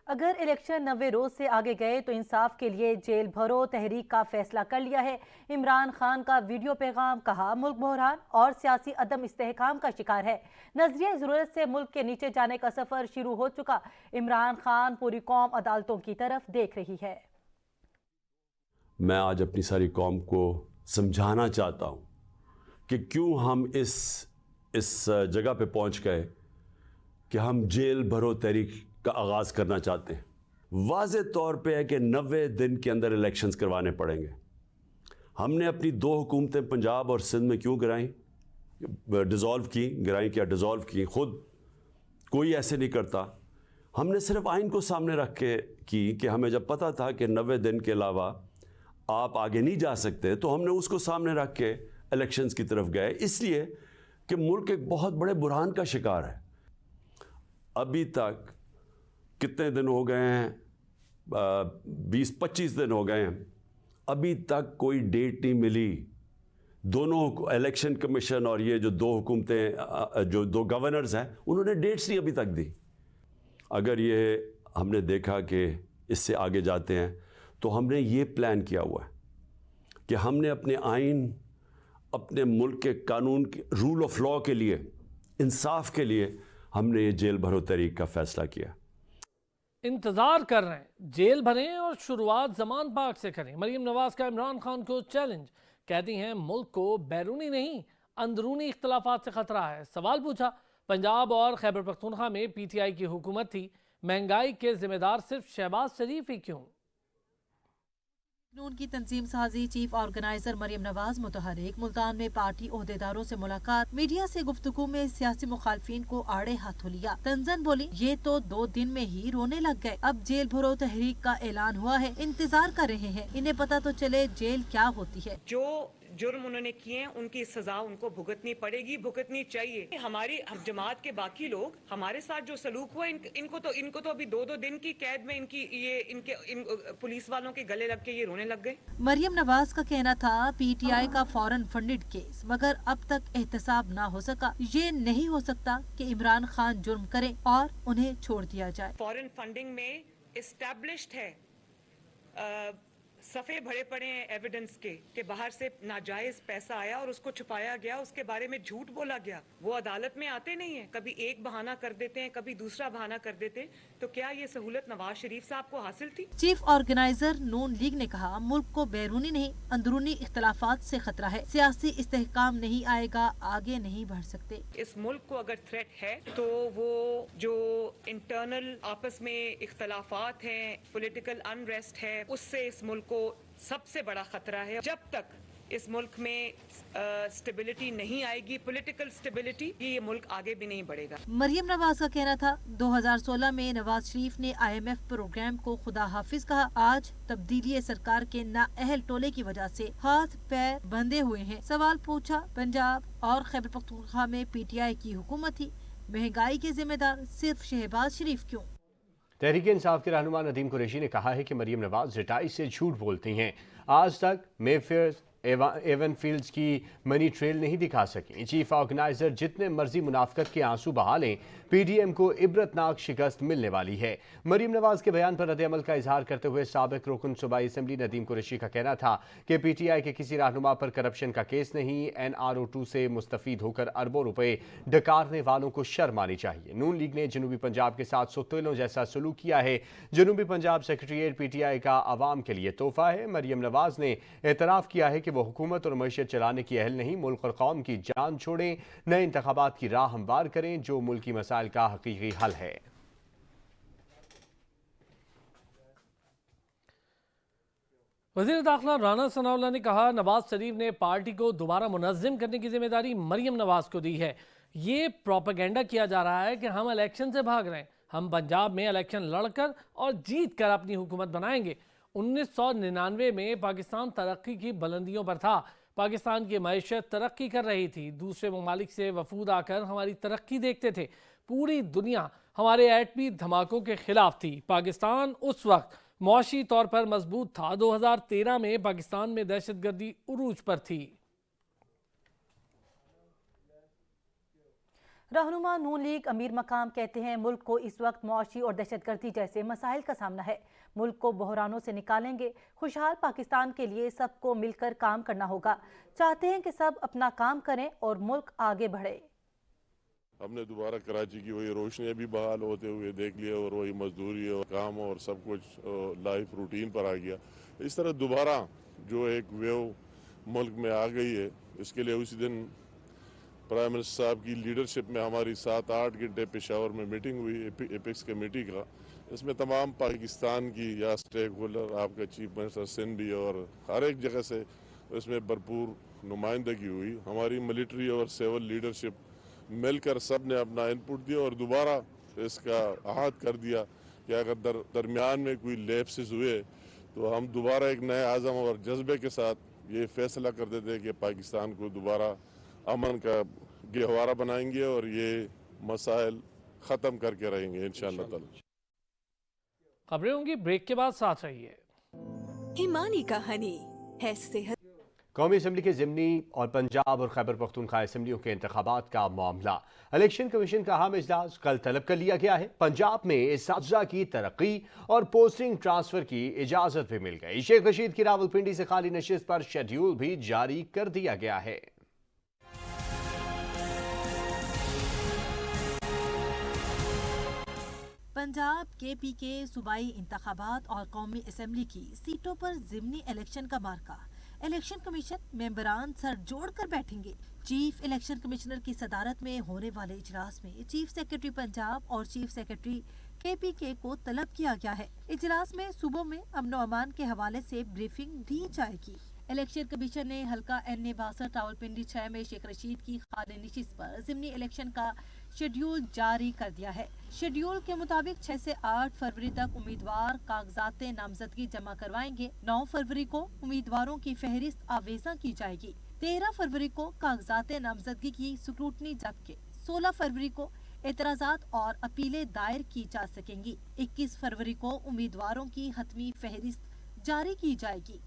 اگر الیکشن 90 روز سے آگے گئے تو انصاف کے لیے جیل بھرو تحریک کا فیصلہ کر لیا ہے۔ عمران خان کا ویڈیو پیغام، کہا ملک بحران اور سیاسی عدم استحکام کا شکار ہے، نظریہ ضرورت سے ملک کے نیچے جانے کا سفر شروع ہو چکا۔ عمران خان پوری قوم عدالتوں کی طرف دیکھ رہی ہے۔ میں آج اپنی ساری قوم کو سمجھانا چاہتا ہوں کہ کیوں ہم اس جگہ پہ پہنچ گئے کہ ہم جیل بھرو تحریک کا آغاز کرنا چاہتے ہیں۔ واضح طور پہ ہے کہ 90 دن کے اندر الیکشنز کروانے پڑیں گے۔ ہم نے اپنی 2 حکومتیں پنجاب اور سندھ میں کیوں گرائیں؟ گرائیں کیا ڈیزالو کی؟ خود کوئی ایسے نہیں کرتا۔ ہم نے صرف آئین کو سامنے رکھ کے کی کہ ہمیں جب پتہ تھا کہ 90 دن کے علاوہ آپ آگے نہیں جا سکتے تو ہم نے اس کو سامنے رکھ کے الیکشنز کی طرف گئے، اس لیے کہ ملک ایک بہت بڑے بحران کا شکار ہے۔ ابھی تک کتنے دن ہو گئے ہیں؟ 20-25 دن ہو گئے ہیں، ابھی تک کوئی ڈیٹ نہیں ملی۔ دونوں الیکشن کمیشن اور یہ جو 2 حکومتیں، جو 2 گورنرز ہیں، انہوں نے ڈیٹس نہیں ابھی تک دی۔ اگر یہ ہم نے دیکھا کہ اس سے آگے جاتے ہیں تو ہم نے یہ پلان کیا ہوا ہے کہ ہم نے اپنے آئین، اپنے ملک کے قانون کے رول آف لاء کے لیے، انصاف کے لیے ہم نے یہ جیل بھرو تحریک کا فیصلہ کیا۔ انتظار کر رہے ہیں، جیل بھریں اور شروعات زمان پاک سے کریں۔ مریم نواز کا عمران خان کو چیلنج، کہتی ہیں ملک کو بیرونی نہیں اندرونی اختلافات سے خطرہ ہے۔ سوال پوچھا، پنجاب اور خیبر پختونخوا میں پی ٹی آئی کی حکومت تھی، مہنگائی کے ذمہ دار صرف شہباز شریف ہی کیوں؟ نون کی تنظیم سازی چیف آرگنائزر مریم نواز متحرک ملتان میں پارٹی عہدیداروں سے ملاقات، میڈیا سے گفتگو میں سیاسی مخالفین کو آڑے ہاتھوں لیا۔ تنزن بولی یہ تو 2 دن میں ہی رونے لگ گئے، اب جیل بھرو تحریک کا اعلان ہوا ہے، انتظار کر رہے ہیں، انہیں پتہ تو چلے جیل کیا ہوتی ہے۔ جو جرم انہوں نے کیے ہیں ان کی سزا ان کو بھگتنی پڑے گی، بھگتنی چاہیے۔ ہماری جماعت کے باقی لوگ ہمارے ساتھ جو سلوک ہوا، ان کو تو ابھی 2 دن کی قید میں ان پولیس والوں کے گلے لگ کے یہ رونے لگ گئے۔ مریم نواز کا کہنا تھا پی ٹی آئی کا فورن فنڈڈ کیس، مگر اب تک احتساب نہ ہو سکا۔ یہ نہیں ہو سکتا کہ عمران خان جرم کریں اور انہیں چھوڑ دیا جائے۔ فورن فنڈنگ میں اسٹیبلشڈ ہے، صفحے بھرے پڑے ہیں ایویڈنس کے کہ باہر سے ناجائز پیسہ آیا اور اس کو چھپایا گیا، اس کے بارے میں جھوٹ بولا گیا۔ وہ عدالت میں آتے نہیں ہیں، کبھی ایک بہانہ کر دیتے ہیں، کبھی دوسرا بہانہ کر دیتے ہیں۔ تو کیا یہ سہولت نواز شریف صاحب کو حاصل تھی؟ چیف آرگنائزر نون لیگ نے کہا ملک کو بیرونی نہیں اندرونی اختلافات سے خطرہ ہے، سیاسی استحکام نہیں آئے گا، آگے نہیں بڑھ سکتے۔ اس ملک کو اگر تھریٹ ہے تو وہ جو انٹرنل آپس میں اختلافات ہیں، پولیٹیکل انریسٹ ہے، اس سے اس ملک کو سب سے بڑا خطرہ ہے۔ جب تک اس ملک میں سٹیبلٹی نہیں آئے گی، پولیٹیکل سٹیبلٹی، یہ ملک آگے بھی نہیں بڑھے گا۔ مریم نواز کا کہنا تھا 2016 میں نواز شریف نے IMF پروگرام کو خدا حافظ کہا، آج تبدیلی سرکار کے نااہل ٹولے کی وجہ سے ہاتھ پیر بندھے ہوئے ہیں۔ سوال پوچھا، پنجاب اور خیبر پختونخوا میں پی ٹی آئی کی حکومت تھی، مہنگائی کے ذمہ دار صرف شہباز شریف کیوں؟ تحریک انصاف کے رہنما ندیم قریشی نے کہا ہے کہ مریم نواز رٹائی سے جھوٹ بولتی ہیں، آج تک مے فیئر ایون فیلڈز کی منی ٹریل نہیں دکھا سکیں۔ چیف آرگنائزر جتنے مرضی منافقت کے آنسو بہا لیں، پی ڈی ایم کو عبرتناک شکست ملنے والی ہے۔ مریم نواز کے بیان پر رد عمل کا اظہار کرتے ہوئے سابق رکن صوبائی اسمبلی ندیم قریشی کا کہنا تھا کہ پی ٹی آئی کے کسی رہنما پر کرپشن کا کیس نہیں، NRO2 سے مستفید ہو کر اربوں روپے ڈکارنے والوں کو شرم آنی چاہیے۔ نون لیگ نے جنوبی پنجاب کے ساتھ سوتیلوں جیسا سلوک کیا ہے۔ جنوبی Punjab secretariat P T I کا عوام کے لیے تحفہ ہے۔ مریم نواز نے اعتراف کیا ہے کہ وہ حکومت اور معیشت چلانے کی اہل نہیں، ملک اور قوم کی جان چھوڑیں، نئے انتخابات کی راہ ہموار کریں جو ملکی مسائل کا حقیقی حل ہے۔ وزیر داخلہ رانا ثناءاللہ نے کہا نواز شریف نے پارٹی کو دوبارہ منظم کرنے کی ذمہ داری مریم نواز کو دی ہے۔ یہ پروپیگنڈا کیا جا رہا ہے کہ ہم الیکشن سے بھاگ رہے ہیں، ہم پنجاب میں الیکشن لڑ کر اور جیت کر اپنی حکومت بنائیں گے۔ 1999 میں پاکستان ترقی کی بلندیوں پر تھا، پاکستان کی معیشت ترقی کر رہی تھی، دوسرے ممالک سے وفود آ کر ہماری ترقی دیکھتے تھے، پوری دنیا ہمارے ایٹمی دھماکوں کے خلاف تھی۔ پاکستان اس وقت معاشی طور پر مضبوط تھا۔ 2013 میں پاکستان میں دہشت گردی عروج پر تھی۔ रहनुमा नून लीग अमीर मकाम कहते हैं मुल्क को इस वक्त मुआशी और दहशतगर्दी जैसे मसाइल का सामना है। मुल्क को बहरानों से निकालेंगे। खुशहाल पाकिस्तान के लिए सबको मिलकर काम करना होगा। चाहते हैं कि सब अपना काम करें और मुल्क आगे बढ़े। हमने दोबारा कराची की वही रोशनी भी बहाल होते हुए देख लिया और वही मजदूरी और काम और सब कुछ लाइफ रूटीन पर आ गया। इस तरह दोबारा जो एक वेव मुल्क में आ गई है, इसके लिए उसी दिन प्राइम मिनिस्टर साहब की लीडरशिप में हमारी 7-8 घंटे पेशावर में मीटिंग हुई एपिक्स कमेटी का। इसमें तमाम पाकिस्तान की या स्टेक होल्डर, आपका चीफ मिनिस्टर सिंध भी और हर एक जगह से इसमें भरपूर नुमाइंदगी हुई। हमारी मिलिट्री और सिविल लीडरशिप मिलकर सब ने अपना इनपुट दिया और दोबारा इसका अहद कर दिया कि अगर दरमियान में कोई लैप्सेस हुए तो हम दोबारा एक नए आज़म और जज्बे के साथ ये फैसला कर देते कि पाकिस्तान को दोबारा अमन का गहवारा बनाएंगे और ये मसाइल ख़त्म करके रहेंगे इंशाअल्लाह ताला। खबरें होंगी ब्रेक के बाद, साथ रहिए। ईमानी कहानी है सेहत। कौमी असम्बली के ज़िमनी और पंजाब और खैबर पख्तूनख्वा असम्बलियों के इंतखाबात का मामला। इलेक्शन कमीशन का अहम इजलास कल तलब कर लिया गया है। पंजाब में इस्तिज़ा की तरक्की और पोस्टिंग ट्रांसफर की इजाजत भी मिल गई। शेख रशीद की रावलपिंडी से खाली नशिस्त पर शेड्यूल भी जारी कर दिया गया है। पंजाब KP के सूबाई इंतखाबात और कौमी असम्बली की सीटों पर ज़िमनी इलेक्शन का मार्का। इलेक्शन कमीशन मेंबरान सर जोड़कर बैठेंगे। चीफ इलेक्शन कमिश्नर की सदारत में होने वाले इजलास में चीफ सेक्रेटरी पंजाब और चीफ सेक्रेटरी KPK को तलब किया गया है। इजलास में सूबों में अमन अमान के हवाले से ब्रीफिंग दी जाएगी। इलेक्शन कमीशन ने हल्का NA 62 रावलपिंडी 6 में शेख रशीद की खाली नशिस्त पर ज़िमनी इलेक्शन का शेड्यूल जारी कर दिया है। शेड्यूल के मुताबिक 6 से 8 फरवरी तक उम्मीदवार कागजात नामजदगी जमा करवाएंगे। 9 फरवरी को उम्मीदवारों की फहरिस्त आवेजा की जाएगी। 13 फरवरी को कागजात नामजदगी की स्क्रूटनी, जबकि 16 फरवरी को एतराज़ात और अपीलें दायर की जा सकेंगी। 21 फरवरी को उम्मीदवारों की हतमी फहरिस्त जारी की जाएगी।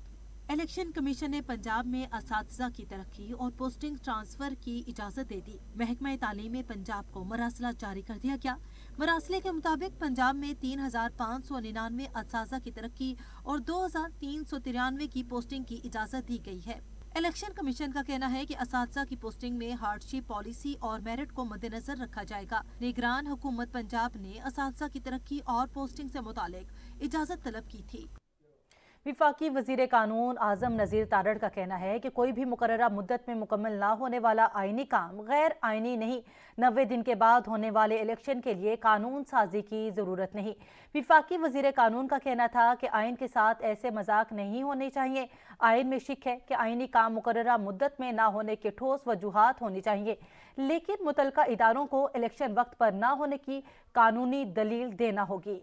इलेक्शन कमीशन ने पंजाब में असातिज़ा की तरक्की और पोस्टिंग ट्रांसफर की इजाजत दे दी। महकमा तालीम पंजाब को मरासला जारी कर दिया गया। मरासले के मुताबिक पंजाब में 3599 असातिज़ा की तरक्की और 2393 की पोस्टिंग की इजाजत दी गई है। इलेक्शन कमीशन का कहना है कि असातिज़ा की पोस्टिंग में हार्डशिप पॉलिसी और मेरिट को मद्देनजर रखा जाएगा। निगरान हुकूमत पंजाब ने असातिज़ा की तरक्की और पोस्टिंग से मुतालिक इजाजत तलब की थी। विफाकी वजीर कानून आजम नज़ीर तारड़ का कहना है कि कोई भी मुकर्ररा मुद्दत में मुकम्मल ना होने वाला आइनी काम गैर आइनी नहीं। 90 दिन के बाद होने वाले इलेक्शन के लिए कानून साजी की ज़रूरत नहीं। विफाकी वजीर कानून का कहना था कि आइन के साथ ऐसे मजाक नहीं होने चाहिए। आइन में शिक है कि आइनी काम मुकर्ररा मुद्दत में ना होने के ठोस वजूहात होनी चाहिए, लेकिन मुतलका इदारों को इलेक्शन वक्त पर ना होने की कानूनी दलील देना होगी।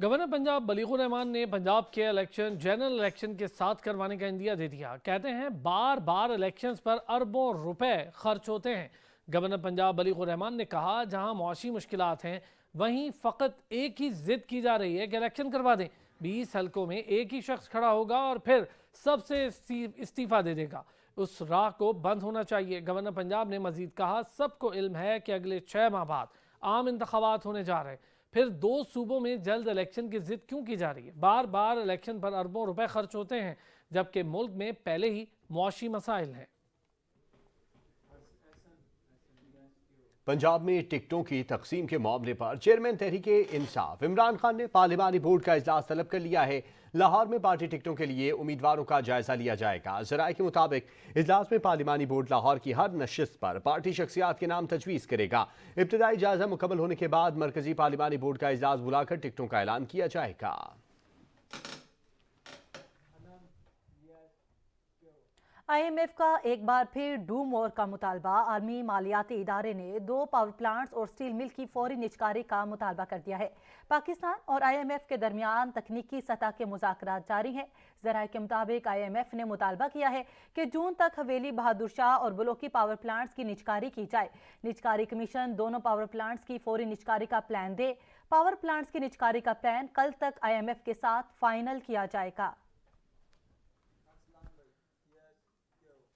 गवर्नर पंजाब बलीगुर रहमान ने पंजाब के इलेक्शन जनरल इलेक्शन के साथ करवाने का इंदिया दे दिया। कहते हैं बार बार इलेक्शंस पर अरबों रुपए खर्च होते हैं। गवर्नर पंजाब बलीगुर रहमान ने कहा जहां मुआशी मुश्किलात हैं वहीं फ़कत एक ही जिद की जा रही है कि इलेक्शन करवा दें। 20 हलकों में एक ही शख्स खड़ा होगा और फिर सबसे इस्तीफ़ा दे देगा। उस राह को बंद होना चाहिए। गवर्नर पंजाब ने मजीद कहा सबको इल्म है कि अगले 6 माह बाद आम इंतखाबात होने जा रहे हैं, फिर 2 सूबों में जल्द इलेक्शन की जिद क्यों की जा रही है। बार बार इलेक्शन पर अरबों रुपए खर्च होते हैं जबकि मुल्क में पहले ही मुआशी मसाइल हैं। पंजाब में टिकटों की तकसीम के मामले पर चेयरमैन तहरीके इंसाफ इमरान खान ने पार्लिमानी बोर्ड का इजलास तलब कर लिया है। लाहौर में पार्टी टिकटों के लिए उम्मीदवारों का जायजा लिया जाएगा। ज़राए के मुताबिक इजलास में पार्लिमानी बोर्ड लाहौर की हर नशिस्त पर पार्टी शख्सियात के नाम तजवीज़ करेगा। इब्तदाई जायजा मुकम्मल होने के बाद मरकजी पार्लिमानी बोर्ड का इजलास बुलाकर टिकटों का ऐलान किया जाएगा। IMF का एक बार फिर डू मोर का मुतालबा। आलमी मालियाती इदारे ने 2 पावर प्लांट्स और स्टील मिल की फौरी निजकारी का मुतालबा कर दिया है। पाकिस्तान और IMF के दरमियान तकनीकी सतह के मुज़ाकरात जारी हैं। ज़राए के मुताबिक IMF ने मुतालबा किया है कि जून तक हवेली, बहादुर शाह और बुलोकी पावर प्लांट्स की निजकारी की जाए। निजकारी कमीशन दोनों पावर प्लांट्स की फौरी निजकारी का प्लान दे। पावर प्लांट्स की निजकारी का प्लान कल तक IMF के साथ फाइनल किया जाएगा।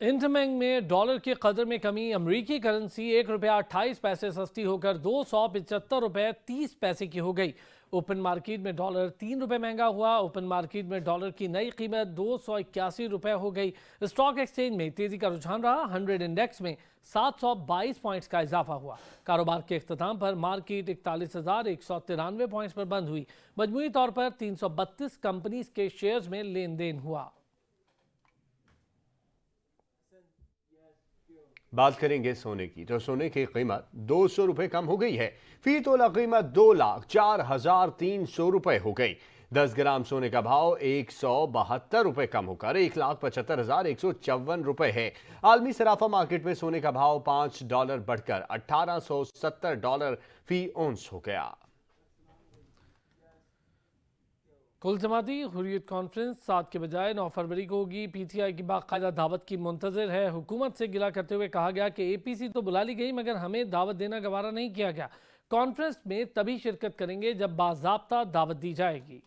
इंटरबैंक में डॉलर की कदर में कमी। अमरीकी करेंसी 1 रुपया 28 पैसे सस्ती होकर 275 रुपये 30 पैसे की हो गई। ओपन मार्केट में डॉलर 3 रुपये महंगा हुआ। ओपन मार्केट में डॉलर की नई कीमत 281 रुपये हो गई। स्टॉक एक्सचेंज में तेजी का रुझान रहा। 100 इंडेक्स में 722 पॉइंट्स का इजाफा हुआ। कारोबार के इख्तिताम पर मार्केट 41,193 पॉइंट्स पर बंद हुई। मजमूई तौर पर 332 कंपनीज के शेयर्स में लेन देन हुआ। बात करेंगे सोने की, तो सोने की कीमत 200 रुपए कम हो गई है। फी तोला कीमत 2,04,300 रुपए हो गई। 10 ग्राम सोने का भाव 172 रुपए कम होकर 1,75,154 रुपए है। आलमी सराफा मार्केट में सोने का भाव $5 बढ़कर $1,870 फी औंस हो गया। कुल जमाती हुर्रियत कॉन्फ्रेंस 7 के बजाय 9 फरवरी को होगी। पीटीआई की बाकायदा दावत की मुंतजर है। हुकूमत से गिला करते हुए कहा गया कि एपीसी तो बुला ली गई मगर हमें दावत देना गवारा नहीं किया गया। कॉन्फ्रेंस में तभी शिरकत करेंगे जब बाज़ाब्ता दावत दी जाएगी।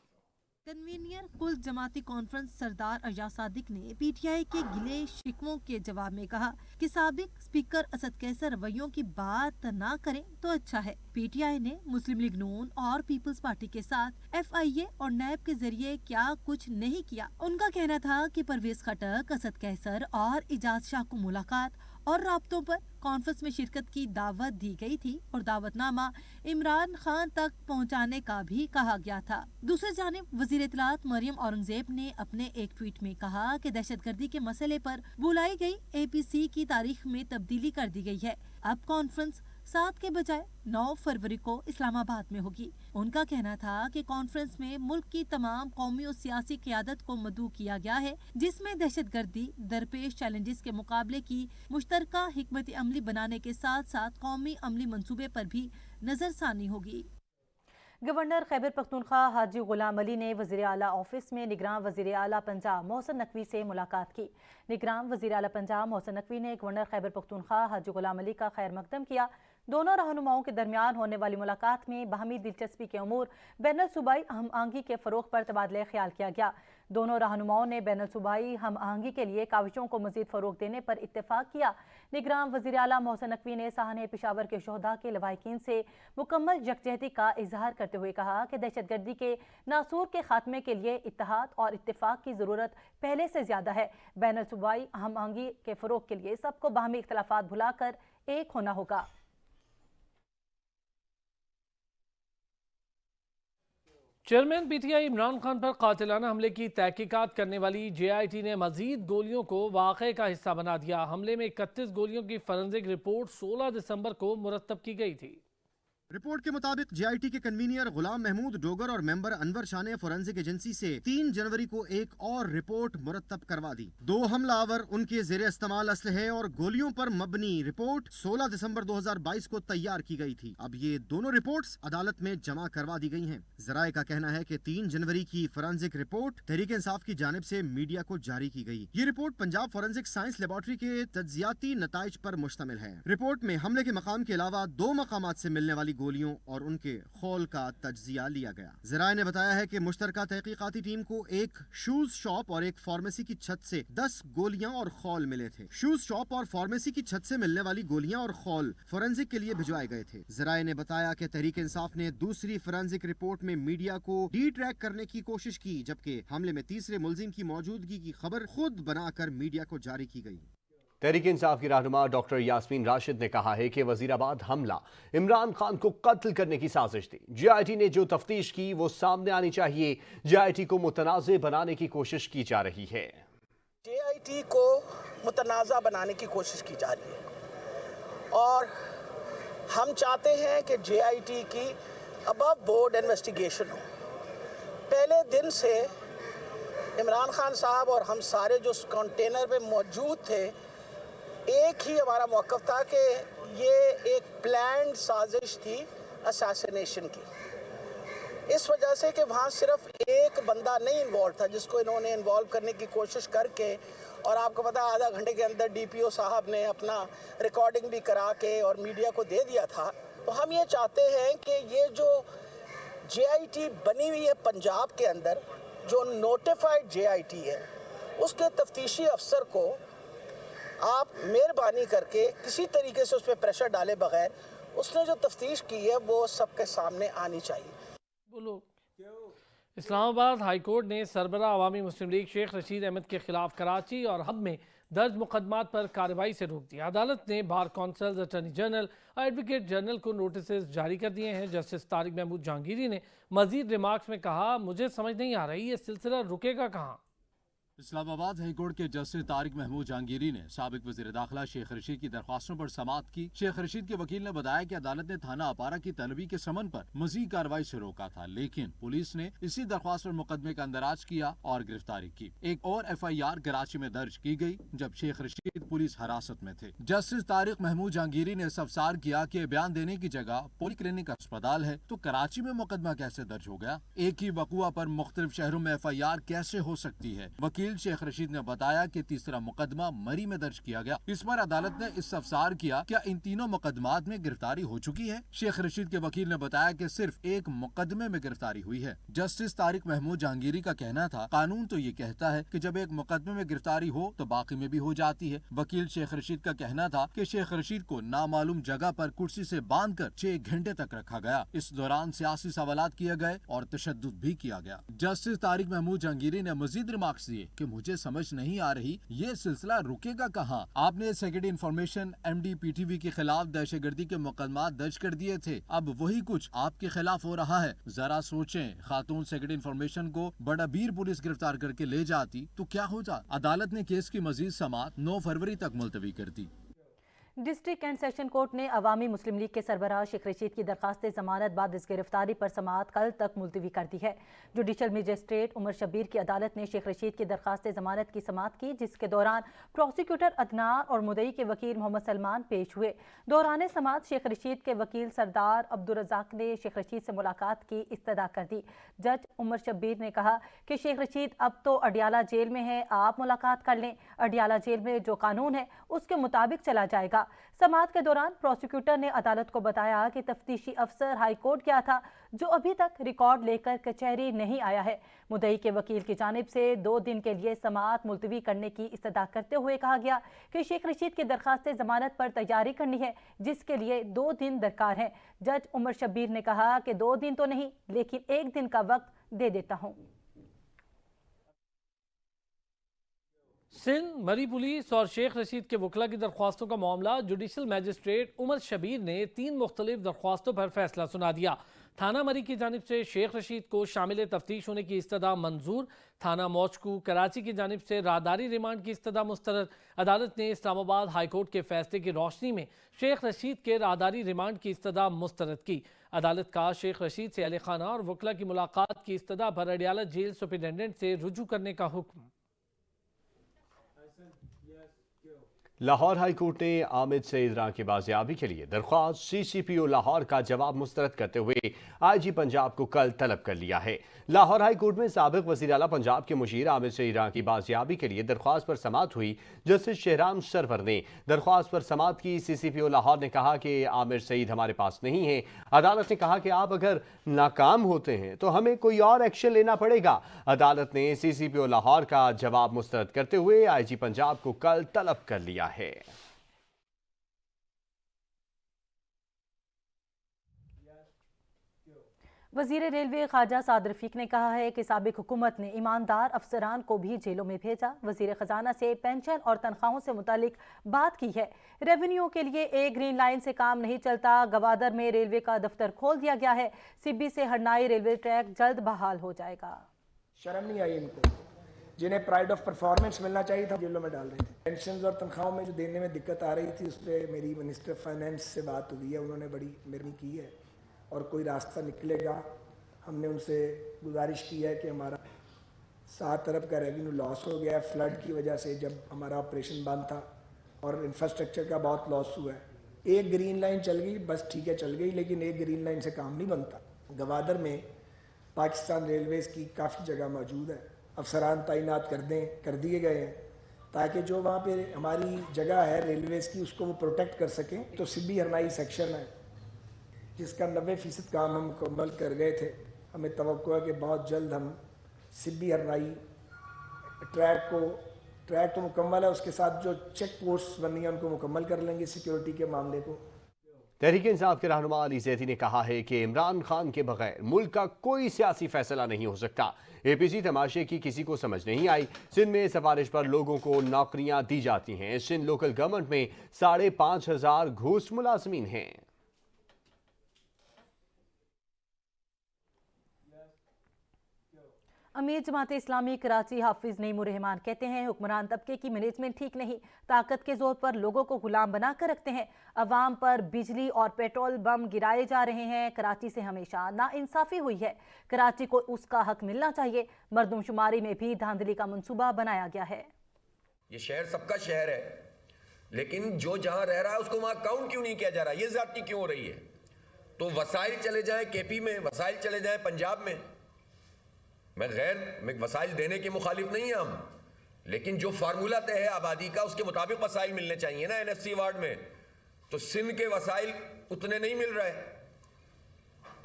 कन्वीनियर कुल जमाती कॉन्फ्रेंस सरदार अयाज सादिक ने पीटीआई के गिले शिकवों के जवाब में कहा कि साबिक स्पीकर असद कैसर रवैयों की बात ना करें तो अच्छा है। पीटीआई ने मुस्लिम लीग नून और पीपल्स पार्टी के साथ एफआईए और नैब के जरिए क्या कुछ नहीं किया। उनका कहना था कि परवेज खटक, असद कैसर और इजाज शाह को मुलाकात और राब्तों पर कॉन्फ्रेंस में शिरकत की दावत दी गई थी और दावतनामा इमरान खान तक पहुंचाने का भी कहा गया था। दूसरी जानिब वजीर इत्तलात मरियम औरंगजेब ने अपने एक ट्वीट में कहा कि दहशतगर्दी के मसले पर बुलाई गई एपीसी की तारीख में तब्दीली कर दी गई है। अब कॉन्फ्रेंस 7 के बजाय 9 फरवरी को इस्लामाबाद में होगी। उनका कहना था कि कॉन्फ्रेंस में मुल्क की तमाम कौमी और सियासी क़यादत को मदऊ किया गया है, जिसमें दहशतगर्दी दरपेश चैलेंजेस के मुकाबले की मुश्तरका हिकमत अमली बनाने के साथ साथ कौमी अमली मंसूबे पर भी नजरसानी होगी। गवर्नर खैबर पख्तूनख्वा हाजी गुलाम अली ने वज़ीर आला ऑफिस में निगरान वज़ीर आला पंजाब मोहसिन नकवी से मुलाकात की। निगरान वज़ीर आला पंजाब मोहसिन नकवी ने गवर्नर खैबर पख्तूनख्वा हाजी गुलाम अली का खैर मकदम किया। दोनों रहनुमाओं के दरमियान होने वाली मुलाकात में बाहमी दिलचस्पी के अमूर बैनुल सूबाई हम आहंगी के फ़रोग़ पर तबादला ख्याल किया गया। दोनों रहनुमाओं ने बैनुल सूबाई हम आहंगी के लिए काविशों को मज़ीद फ़रोग़ देने पर इत्तेफाक किया। निगरान वज़ीर आला मोहसिन नकवी ने साहने पेशावर के शोहदा के लवाहिकीन से मुकम्मल यकजहती का इजहार करते हुए कहा कि दहशतगर्दी के नासूर के खात्मे के लिए इत्तेहाद और इत्तेफाक की ज़रूरत पहले से ज़्यादा है। बैनुल सूबाई हम आहंगी के फ़रोग़ के लिए सबको बाहमी इख्तलाफात भुलाकर एक होना होगा। चेयरमैन पीटीआई इमरान खान पर कातिलाना हमले की तहकीकात करने वाली जेआईटी ने मजीद गोलियों को वाक़े का हिस्सा बना दिया। हमले में 31 गोलियों की फॉरेंसिक रिपोर्ट 16 दिसंबर को मुरतब की गई थी। रिपोर्ट के मुताबिक जेआईटी के कन्वीनियर गुलाम महमूद डोगर और मेंबर अनवर शाह ने फोरेंसिक एजेंसी से 3 जनवरी को एक और रिपोर्ट मुरतब करवा दी। 2 हमलावर, उनके ज़ेरे इस्तेमाल असलहे और गोलियों पर मबनी रिपोर्ट 16 दिसंबर 2022 को तैयार की गई थी। अब ये दोनों रिपोर्ट्स अदालत में जमा करवा दी गई हैं। ज़राए का कहना है कि 3 जनवरी की फोरेंसिक रिपोर्ट तहरीक इंसाफ की जानिब से मीडिया को जारी की गई। ये report Punjab forensic science laboratory के तज्जियाती नताइज पर मुश्तमिल है। रिपोर्ट में हमले के मकाम के अलावा 2 मकामात से मिलने वाली गोलियों और उनके खौल का तज्जिया लिया गया। ज़राए ने बताया है कि मुश्तरका तहकीकाती टीम को एक शूज शॉप और एक फार्मेसी की छत से 10 गोलियां और खौल मिले थे। शूज शॉप और फार्मेसी की छत से मिलने वाली गोलियां और खौल फोरेंसिक के लिए भिजवाए गए थे। ज़राए ने बताया कि तहरीक इंसाफ ने दूसरी फोरेंसिक रिपोर्ट में मीडिया को डी ट्रैक करने की कोशिश की, जबकि हमले में तीसरे मुलजिम की मौजूदगी की खबर खुद बनाकर मीडिया को जारी की गई। तहरीक इंसाफ की रहनुमा डॉक्टर यास्मीन राशिद ने कहा है कि वजीराबाद हमला इमरान खान को कत्ल करने की साजिश थी। जेआईटी ने जो तफ्तीश की वो सामने आनी चाहिए। जेआईटी को मुतनाज़ बनाने की कोशिश की जा रही है। जेआईटी को मुतनाज़ा बनाने की कोशिश की जा रही है और हम चाहते हैं कि जेआईटी की अबव बोर्ड इन्वेस्टिगेशन हो। पहले दिन से इमरान खान साहब और हम सारे जो कंटेनर पे मौजूद थे, एक ही हमारा मौक़िफ़ था कि ये एक प्लान्ड साजिश थी असैसिनेशन की। इस वजह से कि वहाँ सिर्फ एक बंदा नहीं इन्वॉल्व था जिसको इन्होंने इन्वॉल्व करने की कोशिश करके, और आपको पता है आधा घंटे के अंदर डीपीओ साहब ने अपना रिकॉर्डिंग भी करा के और मीडिया को दे दिया था। तो हम ये चाहते हैं कि ये जो जेआईटी बनी हुई है पंजाब के अंदर, जो नोटिफाइड जेआईटी है, उसके तफ्तीशी अफसर को آپ مہربانی کر کے کسی طریقے سے اس پہ پریشر ڈالے بغیر اس نے جو تفتیش کی ہے وہ سب کے سامنے آنی چاہیے. بولو. اسلام آباد ہائی کورٹ نے سربراہ عوامی مسلم لیگ شیخ رشید احمد کے خلاف کراچی اور حب میں درج مقدمات پر کارروائی سے روک دیا. عدالت نے بار کونسلز، اٹارنی جنرل اور ایڈوکیٹ جنرل کو نوٹسز جاری کر دیے ہیں. جسٹس طارق محمود جہانگیری نے مزید ریمارکس میں کہا، مجھے سمجھ نہیں آ رہی یہ سلسلہ رکے گا کہاں. اسلام آباد ہائی کورٹ کے جسٹس طارق محمود جہانگیری نے سابق وزیر داخلہ شیخ رشید کی درخواستوں پر سماعت کی. شیخ رشید کے وکیل نے بتایا کہ عدالت نے تھانہ اپارہ کی طلبی کے سمن پر مزید کارروائی سے روکا تھا، لیکن پولیس نے اسی درخواست پر مقدمے کا اندراج کیا اور گرفتاری کی. ایک اور FIR کراچی میں درج کی گئی جب شیخ رشید پولیس حراست میں تھے. جسٹس طارق محمود جہانگیری نے استفسار کیا کہ بیان دینے کی جگہ پولی کلینک اسپتال ہے تو کراچی میں مقدمہ کیسے درج ہو گیا؟ ایک ہی وقوع پر مختلف شہروں میں FIR کیسے ہو سکتی ہے؟ وکیل شیخ رشید نے بتایا کہ تیسرا مقدمہ مری میں درج کیا گیا. اس پر عدالت نے استفسار کیا کیا ان تینوں مقدمات میں گرفتاری ہو چکی ہے؟ شیخ رشید کے وکیل نے بتایا کہ صرف ایک مقدمے میں گرفتاری ہوئی ہے. جسٹس طارق محمود جہانگیری کا کہنا تھا قانون تو یہ کہتا ہے کہ جب ایک مقدمے میں گرفتاری ہو تو باقی میں بھی ہو جاتی ہے. وکیل شیخ رشید کا کہنا تھا کہ شیخ رشید کو نامعلوم جگہ پر کرسی سے باندھ کر 6 گھنٹے تک رکھا گیا. اس دوران سیاسی سوالات کیے گئے اور تشدد بھی کیا گیا. جسٹس طارق محمود جہانگیری نے مزید ریمارکس دیے کہ مجھے سمجھ نہیں آ رہی یہ سلسلہ رکے گا کہاں. آپ نے سیکرٹری انفارمیشن MD PTV کے خلاف دہشت گردی کے مقدمات درج کر دیے تھے، اب وہی کچھ آپ کے خلاف ہو رہا ہے. ذرا سوچیں، خاتون سیکرٹری انفارمیشن کو بڑا بیر پولیس گرفتار کر کے لے جاتی تو کیا ہوتا. عدالت نے کیس کی مزید سماعت 9 فروری تک ملتوی کر دی. ڈسٹرکٹ اینڈ سیشن کورٹ نے عوامی مسلم لیگ کے سربراہ شیخ رشید کی درخواست ضمانت بعد اس گرفتاری پر سماعت کل تک ملتوی کر دی ہے. جوڈیشل مجسٹریٹ عمر شبیر کی عدالت نے شیخ رشید کی درخواست ضمانت کی سماعت کی، جس کے دوران پروسیکیوٹر عدنان اور مدعی کے وکیل محمد سلمان پیش ہوئے. دوران سماعت شیخ رشید کے وکیل سردار عبدالرزاق نے شیخ رشید سے ملاقات کی استدعا کر دی. جج عمر شبیر نے کہا کہ شیخ رشید اب تو اڈیالہ جیل میں ہے، آپ ملاقات کر لیں. اڈیالہ جیل میں جو قانون ہے اس کے مطابق چلا جائے گا. سماعت کے دوران پروسیکیوٹر نے عدالت کو بتایا کہ تفتیشی افسر ہائی کورٹ گیا تھا جو ابھی تک ریکارڈ لے کر کچہری نہیں آیا ہے. مدعی کے وکیل کی جانب سے 2 دن کے لیے سماعت ملتوی کرنے کی استدعا کرتے ہوئے کہا گیا کہ شیخ رشید کی درخواست ضمانت پر تیاری کرنی ہے، جس کے لیے 2 دن درکار ہیں. جج عمر شبیر نے کہا کہ 2 دن تو نہیں لیکن 1 دن کا وقت دے دیتا ہوں. سندھ مری پولیس اور شیخ رشید کے وکلا کی درخواستوں کا معاملہ جوڈیشل میجسٹریٹ عمر شبیر نے 3 مختلف درخواستوں پر فیصلہ سنا دیا. تھانہ مری کی جانب سے شیخ رشید کو شامل تفتیش ہونے کی استدعا منظور، تھانہ موچکو کراچی کی جانب سے راہداری ریمانڈ کی استدعا مسترد. عدالت نے اسلام آباد ہائی کورٹ کے فیصلے کی روشنی میں شیخ رشید کے راہداری ریمانڈ کی استدعا مسترد کی. عدالت کا شیخ رشید سے اہل خانہ اور وکلا کی ملاقات کی استدعا پر اڈیالہ جیل سپرنٹینڈنٹ سے رجوع کرنے کا حکم. لاہور ہائی کورٹ نے عامد سعید راں کی بازیابی کے لیے درخواست CCPO لاہور کا جواب مسترد کرتے ہوئے IG پنجاب کو کل طلب کر لیا ہے. لاہور ہائی کورٹ میں سابق وزیر اعلیٰ پنجاب کے مشیر عامد سعید راں کی بازیابی کے لیے درخواست پر سماعت ہوئی. جسٹس شہرام سرور نے درخواست پر سماعت کی. CCPO لاہور نے کہا کہ عامر سعید ہمارے پاس نہیں ہے. عدالت نے کہا کہ آپ اگر ناکام ہوتے ہیں تو ہمیں کوئی اور ایکشن لینا پڑے گا. عدالت نے CCPO لاہور کا جواب مسترد کرتے ہوئے IG پنجاب کو کل طلب کر لیا ہے. وزیر ریلوے خواجہ سعد رفیق نے کہا ہے کہ سابق حکومت نے ایماندار افسران کو بھی جیلوں میں بھیجا. وزیر خزانہ سے پینشن اور تنخواہوں سے متعلق بات کی ہے. ریونیو کے لیے ایک گرین لائن سے کام نہیں چلتا. گوادر میں ریلوے کا دفتر کھول دیا گیا ہے. سبی سے ہرنائی ریلوے ٹریک جلد بحال ہو جائے گا. شرم نہیں آئی ان کو، جنہیں پرائیڈ آف پرفارمنس ملنا چاہیے تھا جیلوں میں ڈال رہے تھے. پینشنز اور تنخواہوں میں جو دینے میں دقت آ رہی تھی اس پہ میری منسٹر فائنینس سے بات ہوئی ہے، انہوں نے بڑی مہربانی کی ہے اور کوئی راستہ نکلے گا. ہم نے ان سے گزارش کی ہے کہ ہمارا 7 ارب کا ریونیو لاس ہو گیا ہے فلڈ کی وجہ سے، جب ہمارا آپریشن بند تھا، اور انفراسٹرکچر کا بہت لاس ہوا ہے. ایک گرین لائن چل گئی بس ٹھیک ہے چل گئی، لیکن ایک گرین لائن سے کام نہیں بنتا. گوادر میں پاکستان ریلویز کی کافی جگہ موجود ہے، افسران تعینات کر دیے گئے ہیں تاکہ جو وہاں پہ ہماری جگہ ہے ریلویز کی اس کو وہ پروٹیکٹ کر سکیں. تو سبی ہرنائی سیکشن ہے جس کا 90% کام ہم مکمل کر گئے تھے. ہمیں توقع ہے کہ بہت جلد ہم سبی ہرنائی ٹریک کو ट्रैक तो मुकम्मल है, उसके साथ जो चेक पोस्ट बननी है उनको मुकम्मल कर लेंगे सिक्योरिटी के मामले को। तहरीक इंसाफ के रहनुमा अली जैदी ने कहा है कि इमरान खान के बगैर मुल्क का कोई सियासी फैसला नहीं हो सकता। APC तमाशे की किसी को समझ नहीं आई। सिंध में सिफारिश पर लोगों को नौकरियां दी जाती हैं। सिंध लोकल गवर्नमेंट में 5,500 घूस मुलाजमीन हैं। अमीर जमात इस्लामी कराची हाफिज नईमुर रहमान कहते हैं हुक्मरान तबके की मैनेजमेंट ठीक नहीं, ताकत के जोर पर लोगों को गुलाम बना कर रखते हैं। अवाम पर बिजली और पेट्रोल बम गिराए जा रहे हैं। कराची से हमेशा नाइंसाफी हुई है। कराची को उसका हक मिलना चाहिए। मरदमशुमारी में भी धांधली का मंसूबा बनाया गया है। ये शहर सबका शहर है, लेकिन जो जहां रह रहा है उसको वहां काउंट क्यों नहीं किया जा रहा? ये ज्यादती क्यों हो रही है? तो वसाइल चले जाए KP में, वसाइल चले जाए पंजाब में। मैं वसाइल देने के मुखालिफ नहीं है हम, लेकिन जो फार्मूला तय है आबादी का उसके मुताबिक वसाइल मिलने चाहिए ना। NFC वार्ड में तो सिंध के वसाइल उतने नहीं मिल रहे,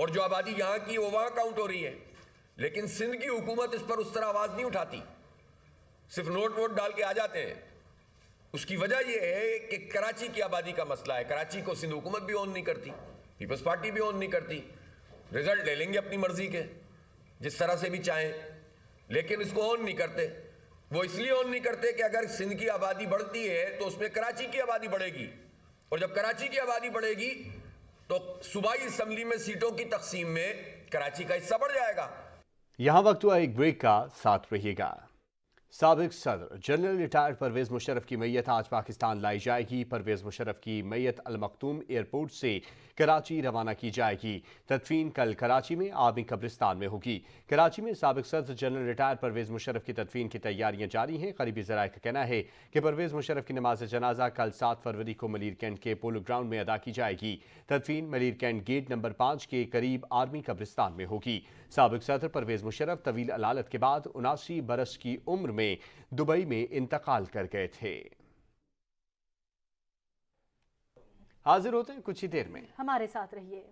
और जो आबादी यहाँ की वो वहाँ काउंट हो रही है, लेकिन सिंध की हुकूमत इस पर उस तरह आवाज़ नहीं उठाती, सिर्फ नोट वोट डाल के आ जाते हैं। उसकी वजह यह है कि कराची की आबादी का मसला है। कराची को सिंध हुकूमत भी ऑन नहीं करती, पीपल्स पार्टी भी ऑन नहीं करती। रिजल्ट ले लेंगे अपनी मर्जी के जिस तरह से भी चाहें, लेकिन इसको ऑन नहीं करते। वो इसलिए ऑन नहीं करते कि अगर सिंध की आबादी बढ़ती है तो उसमें कराची की आबादी बढ़ेगी, और जब कराची की आबादी बढ़ेगी तो सूबाई असेंबली में सीटों की तकसीम में कराची का हिस्सा बढ़ जाएगा। यहां वक्त हुआ एक ब्रेक का, साथ रहिएगा। साबिक सदर जनरल रिटायर्ड परवेज मुशर्रफ की मैयत आज पाकिस्तान लाई जाएगी। परवेज मुशर्रफ की मैयत अल मखतूम एयरपोर्ट से कराची रवाना की जाएगी। तदफीन कल कराची में आर्मी कब्रिस्तान में होगी। कराची में साबिक सदर जनरल रिटायर्ड परवेज मुशर्रफ की तदफीन की तैयारियां जारी हैं। करीबी ज़राए का कहना है कि परवेज मुशर्रफ की नमाज जनाजा कल 7 फरवरी को मलीर कैंट के पोलो ग्राउंड में अदा की जाएगी। तदफीन मलीर कैंट गेट नंबर 5 के करीब आर्मी कब्रिस्तान में होगी। साबिक सदर परवेज मुशर्रफ तवील अलालत के बाद 79 बरस की उम्र में दुबई में इंतकाल कर गए थे। हाजिर होते हैं कुछ ही देर में, हमारे साथ रहिए।